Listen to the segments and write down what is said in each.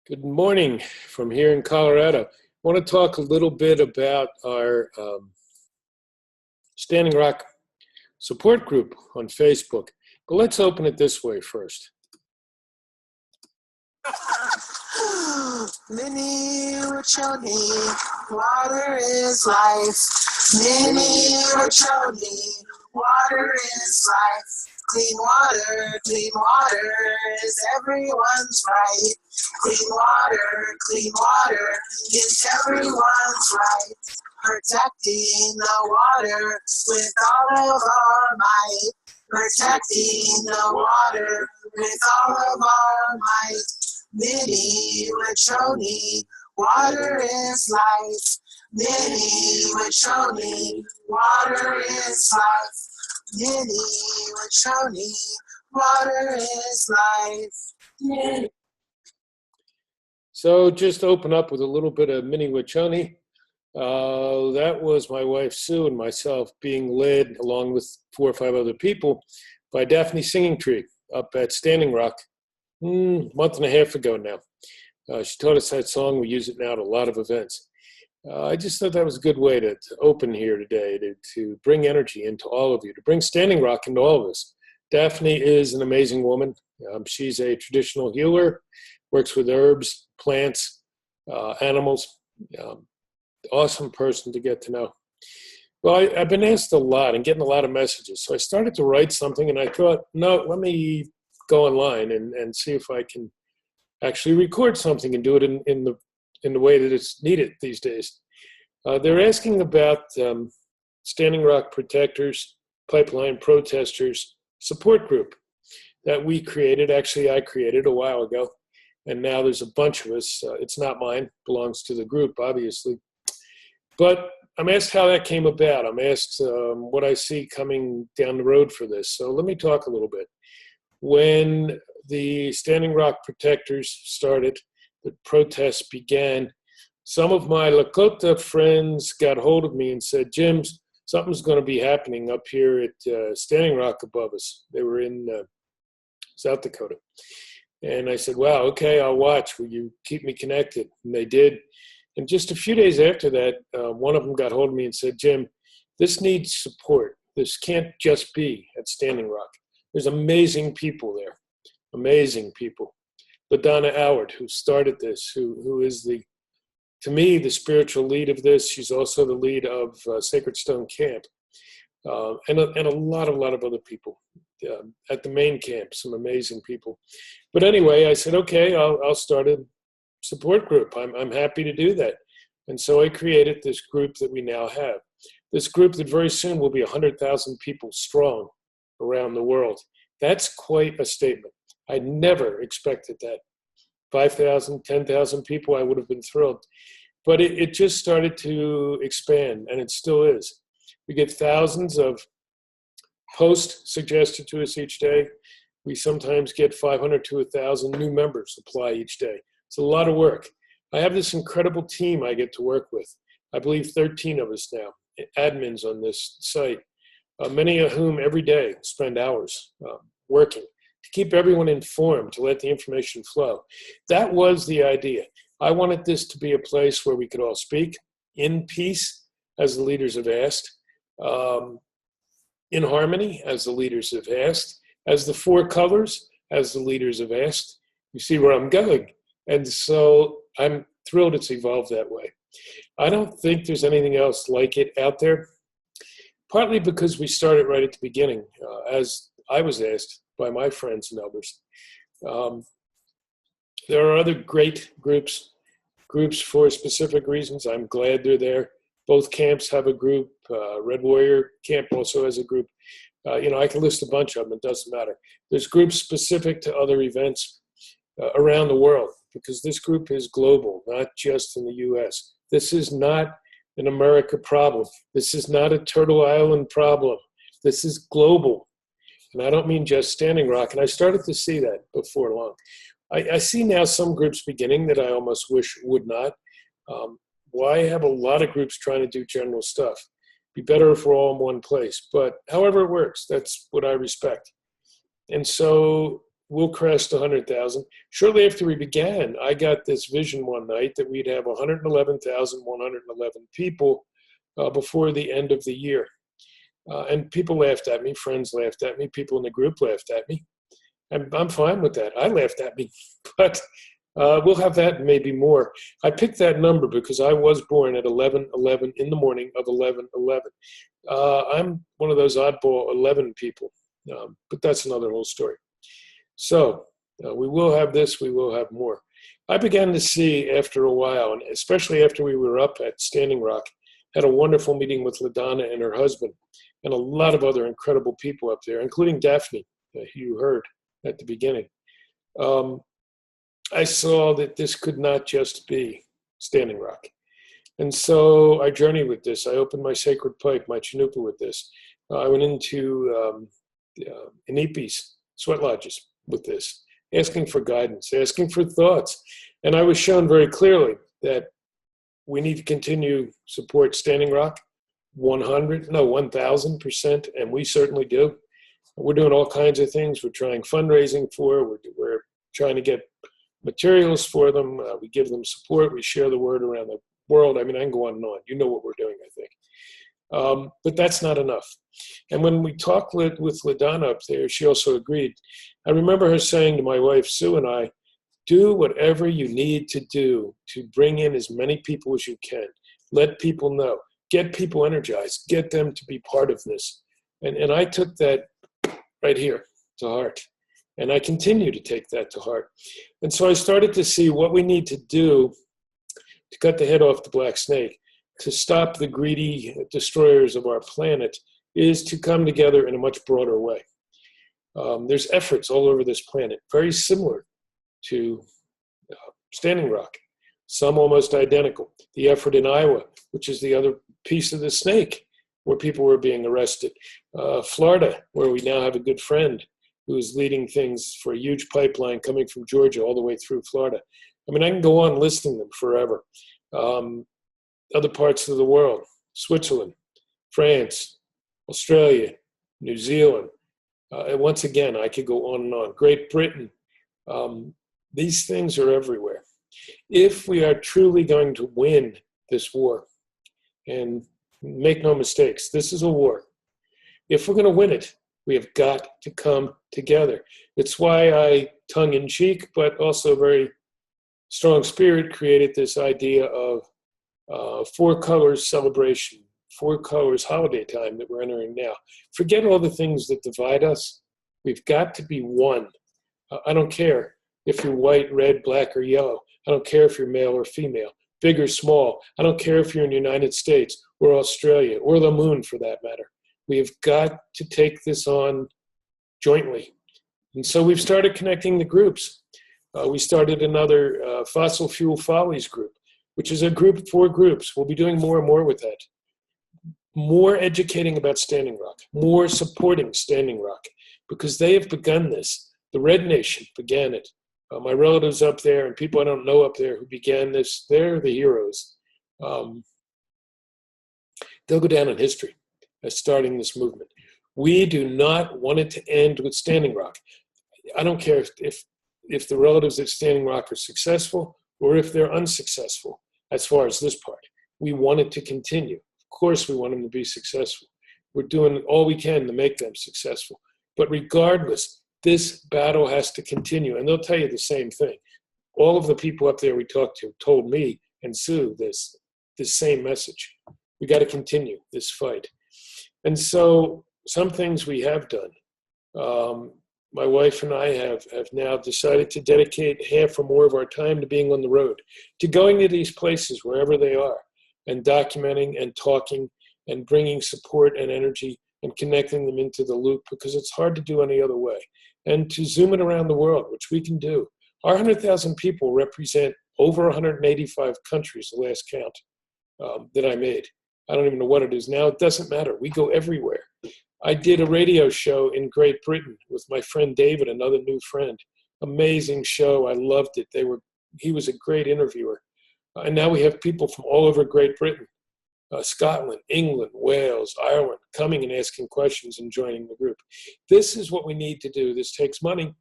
Good morning from here in Colorado. I want to talk a little bit about our Standing Rock support group on Facebook, but let's open it this way first. Mini Wachoni, water is life. Mini Wachoni, water is life. Clean water is everyone's right. Clean water is everyone's right. Protecting the water with all of our might. Protecting the water with all of our might. Mini Wachoni, water is life. Mini Wachoni, water is life. Mini Wachoni, water is life. So just open up with a little bit of Mini Wachoni. That was my wife Sue and myself being led, along with 4 or 5 other people, by Daphne Singing Tree up at Standing Rock a month and a half ago now. She taught us that song. We use it now at a lot of events. I just thought that was a good way to open here today, to bring energy into all of you, to bring Standing Rock into all of us. Daphne is an amazing woman. She's a traditional healer, works with herbs, plants, animals. Awesome person to get to know. Well, I've been asked a lot and getting a lot of messages. So I started to write something and I thought, no, let me go online and see if I can actually record something and do it in the way that it's needed these days. They're asking about Standing Rock Protectors, Pipeline Protesters support group that we created. Actually, I created a while ago. And now there's a bunch of us. It's not mine, belongs to the group, obviously. But I'm asked how that came about. I'm asked what I see coming down the road for this. So let me talk a little bit. When the Standing Rock Protectors started, the protests began, some of my Lakota friends got hold of me and said, Jim, something's going to be happening up here at Standing Rock above us. They were in South Dakota. And I said, wow, okay, I'll watch. Will you keep me connected? And they did. And just a few days after that, one of them got hold of me and said, Jim, this needs support. This can't just be at Standing Rock. There's amazing people there, amazing people. LaDonna Howard, who started this, who is to me, the spiritual lead of this. She's also the lead of Sacred Stone Camp, and a lot of other people at the main camp, some amazing people. But anyway, I said, okay, I'll start a support group. I'm happy to do that. And so I created this group that we now have. This group that very soon will be 100,000 people strong around the world. That's quite a statement. I never expected that. 5,000, 10,000 people, I would have been thrilled. But it just started to expand, and it still is. We get thousands of posts suggested to us each day. We sometimes get 500 to 1,000 new members apply each day. It's a lot of work. I have this incredible team I get to work with. I believe 13 of us now, admins on this site, many of whom every day spend hours working to keep everyone informed, to let the information flow. That was the idea. I wanted this to be a place where we could all speak in peace, as the leaders have asked, in harmony, as the leaders have asked, as the 4 colors, as the leaders have asked. You see where I'm going. And so I'm thrilled it's evolved that way. I don't think there's anything else like it out there, partly because we started right at the beginning, as I was asked by my friends and others. There are other great groups for specific reasons. I'm glad they're there. Both camps have a group. Red Warrior Camp also has a group. I can list a bunch of them. It doesn't matter. There's groups specific to other events around the world, because this group is global, not just in the U.S. This is not an America problem. This is not a Turtle Island problem. This is global. And I don't mean just Standing Rock. And I started to see that before long. I see now some groups beginning that I almost wish would not. Why have a lot of groups trying to do general stuff? Be better if we're all in one place. But however it works, that's what I respect. And so we'll crest 100,000. Shortly after we began, I got this vision one night that we'd have 111,111 people before the end of the year. And people laughed at me, friends laughed at me, people in the group laughed at me. And I'm fine with that. I laughed at me, but we'll have that and maybe more. I picked that number because I was born at 11:11 in the morning of 11:11. I'm one of those oddball 11 people, but that's another whole story. So we will have this, we will have more. I began to see after a while, and especially after we were up at Standing Rock, had a wonderful meeting with LaDonna and her husband, and a lot of other incredible people up there, including Daphne, who you heard at the beginning. I saw that this could not just be Standing Rock. And so I journeyed with this. I opened my sacred pipe, my chanupa with this. I went into Inipis, sweat lodges with this, asking for guidance, asking for thoughts. And I was shown very clearly that we need to continue support Standing Rock 1,000%, and we certainly do. We're doing all kinds of things. We're trying fundraising for, we're trying to get materials for them. We give them support. We share the word around the world. I mean, I can go on and on. You know what we're doing, I think. But that's not enough. And when we talked with LaDonna up there, she also agreed. I remember her saying to my wife, Sue, and I, do whatever you need to do to bring in as many people as you can. Let people know. Get people energized. Get them to be part of this. And I took that right here to heart. And I continue to take that to heart. And so I started to see what we need to do to cut the head off the black snake, to stop the greedy destroyers of our planet, is to come together in a much broader way. There's efforts all over this planet, very similar to Standing Rock, some almost identical. The effort in Iowa, which is the other piece of the snake, where people were being arrested. Florida, where we now have a good friend who is leading things for a huge pipeline coming from Georgia all the way through Florida. I mean, I can go on listing them forever. Other parts of the world, Switzerland, France, Australia, New Zealand. And once again, I could go on and on. Great Britain. These things are everywhere. If we are truly going to win this war, and make no mistakes, this is a war. If we're going to win it, we have got to come together. It's why I, tongue-in-cheek, but also very strong spirit, created this idea of 4 colors celebration, 4 colors holiday time that we're entering now. Forget all the things that divide us. We've got to be one. I don't care if you're white, red, black, or yellow. I don't care if you're male or female, big or small. I don't care if you're in the United States or Australia or the moon for that matter. We've got to take this on jointly. And so we've started connecting the groups. We started another Fossil Fuel Follies group, which is a group, 4 groups. We'll be doing more and more with that. More educating about Standing Rock, more supporting Standing Rock, because they have begun this. The Red Nation began it. My relatives up there and people I don't know up there who began this, they're the heroes. They'll go down in history as starting this movement. We do not want it to end with Standing Rock. I don't care if the relatives at Standing Rock are successful or if they're unsuccessful as far as this part. We want it to continue. Of course we want them to be successful. We're doing all we can to make them successful. But regardless, this battle has to continue. And they'll tell you the same thing. All of the people up there we talked to told me and Sue this same message. We got to continue this fight. And so some things we have done. My wife and I have now decided to dedicate half or more of our time to being on the road, to going to these places wherever they are and documenting and talking and bringing support and energy and connecting them into the loop, because it's hard to do any other way. And to zoom it around the world, which we can do. Our 100,000 people represent over 185 countries, the last count that I made. I don't even know what it is now. It doesn't matter. We go everywhere. I did a radio show in Great Britain with my friend David, another new friend. Amazing show. I loved it. He was a great interviewer. And now we have people from all over Great Britain, Scotland, England, Wales, Ireland, coming and asking questions and joining the group. This is what we need to do. This takes money.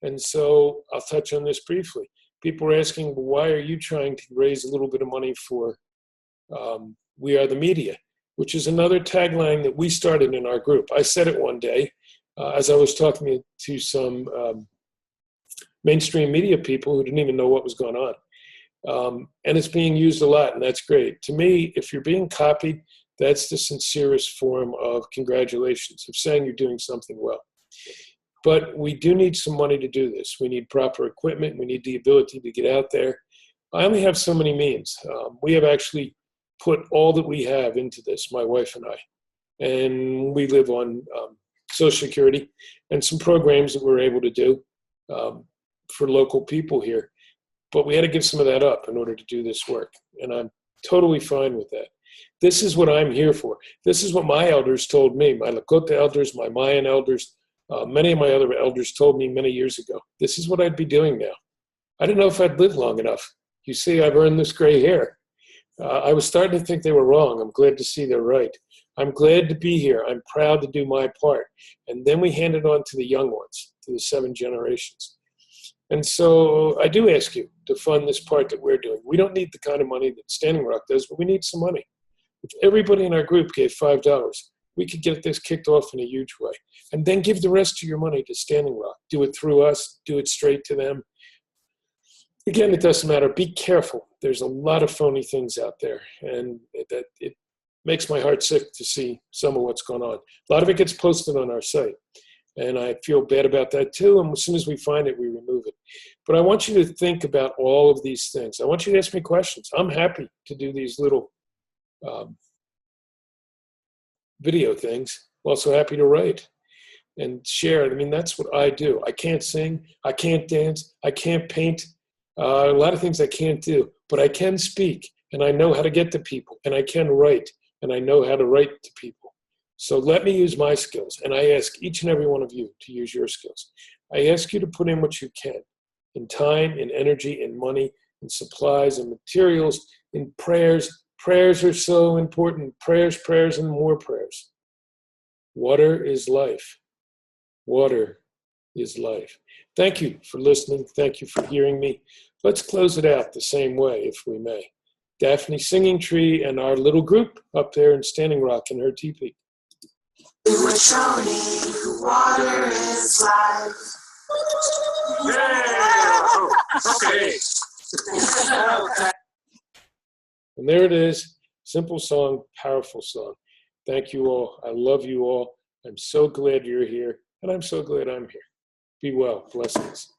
And so I'll touch on this briefly. People are asking, well, why are you trying to raise a little bit of money for We Are the Media, which is another tagline that we started in our group. I said it one day as I was talking to some mainstream media people who didn't even know what was going on. And it's being used a lot, and that's great. To me, if you're being copied, that's the sincerest form of congratulations, of saying you're doing something well. But we do need some money to do this. We need proper equipment. We need the ability to get out there. I only have so many means. We have actually put all that we have into this, my wife and I. And we live on Social Security and some programs that we're able to do for local people here. But we had to give some of that up in order to do this work. And I'm totally fine with that. This is what I'm here for. This is what my elders told me, my Lakota elders, my Mayan elders, many of my other elders told me many years ago. This is what I'd be doing now. I didn't know if I'd live long enough. You see, I've earned this gray hair. I was starting to think they were wrong. I'm glad to see they're right. I'm glad to be here. I'm proud to do my part. And then we hand it on to the young ones, to the 7 generations. And so I do ask you to fund this part that we're doing. We don't need the kind of money that Standing Rock does, but we need some money. If everybody in our group gave $5, we could get this kicked off in a huge way. And then give the rest of your money to Standing Rock. Do it through us. Do it straight to them. Again, it doesn't matter. Be careful. There's a lot of phony things out there. And it makes my heart sick to see some of what's going on. A lot of it gets posted on our site. And I feel bad about that too. And as soon as we find it, we remove it. But I want you to think about all of these things. I want you to ask me questions. I'm happy to do these little video things. I'm also happy to write and share. I mean, that's what I do. I can't sing. I can't dance. I can't paint. A lot of things I can't do. But I can speak. And I know how to get to people. And I can write. And I know how to write to people. So let me use my skills, and I ask each and every one of you to use your skills. I ask you to put in what you can, in time, in energy, in money, in supplies, in materials, in prayers. Prayers are so important. Prayers, prayers, and more prayers. Water is life. Water is life. Thank you for listening. Thank you for hearing me. Let's close it out the same way, if we may. Daphne Singing Tree and our little group up there in Standing Rock in her teepee. Water is life. Yeah. Okay. And there it is. Simple song, powerful song. Thank you all. I love you all. I'm so glad you're here, and I'm so glad I'm here. Be well. Blessings.